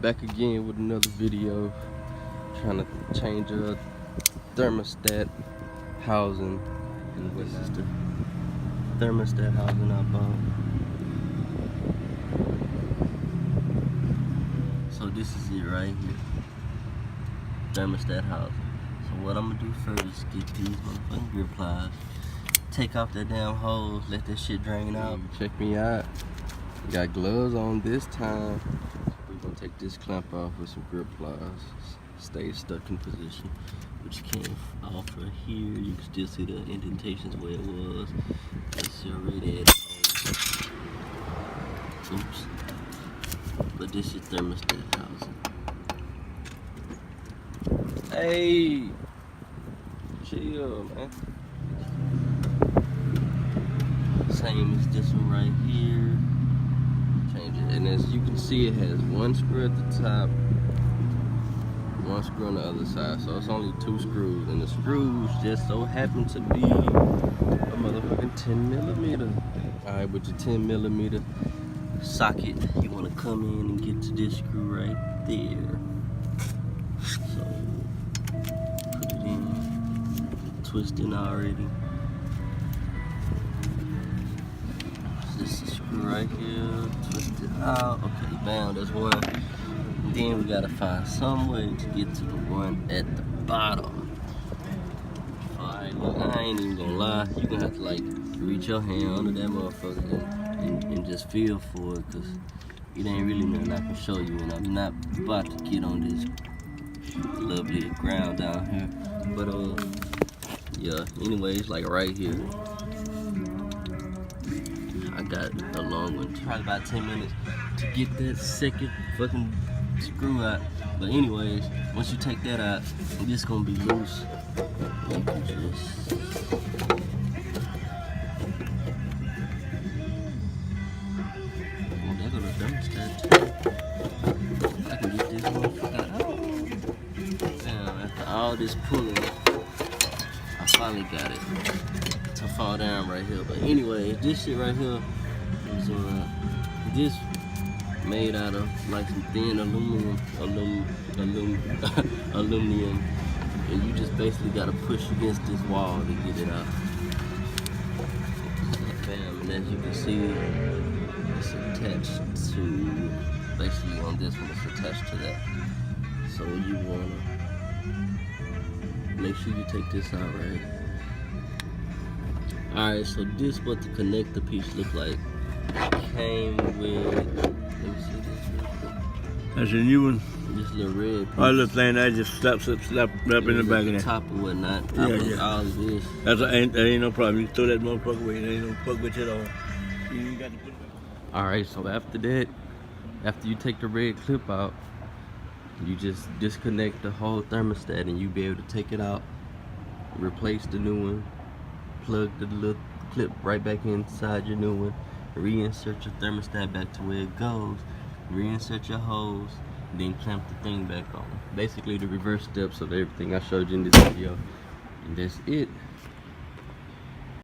back again with another video, trying to change a thermostat housing. And this is the thermostat housing I bought. So this is it right here, thermostat housing. So what I'm gonna do first is get these motherfucking grip pliers, take off that damn hose, let that shit drain out. Check me out. Got gloves on this time. We're gonna take this clamp off with some grip pliers. Stay stuck in position, which came off right here. You can still see the indentations where it was. It's already at oops. But this is thermostat housing. Hey, chill, man. Same as this one right here. Change it, and as you can see, it has one screw at the top, one screw on the other side, so it's only 2 screws, and the screws just so happen to be a motherfucking 10mm. Alright, with your 10mm socket, you want to come in and get to this screw right there. So put it in, twisting already. This is the screw right here, twist it out. Okay, bam, that's one. And then we gotta find some way to get to the one at the bottom. Alright, look, I ain't even gonna lie. You're gonna have to like reach your hand under that motherfucker and just feel for it, cause it ain't really nothing I can show you, and I'm not about to get on this lovely ground down here. But yeah, anyways, like right here. I got a long one, probably about 10 minutes to get that second fucking screw out. But anyways, once you take that out, this gonna be loose. You can just there go the thermostat too. I can get this motherfucker out. Damn, after all this pulling, I finally got it to fall down right here. But anyway, this shit right here is this made out of like some thin aluminum, and you just basically gotta push against this wall to get it out. Bam, and as you can see, it's attached to, basically on this one, it's attached to that. So you wanna make sure you take this out right. Alright, so this what the connector piece look like. Came with, let me see this real quick. That's a new one. This little red piece. All the thing I just slap in the back of there. Top or whatnot. Yeah. All of this. That ain't no problem. You throw that motherfucker away. There ain't no fuck with it all. You ain't got to put it back. Alright, so after that, after you take the red clip out, you just disconnect the whole thermostat and you be able to take it out, replace the new one, plug the little clip right back inside your new one, reinsert your thermostat back to where it goes, reinsert your hose, then clamp the thing back on. Basically the reverse steps of everything I showed you in this video. And that's it.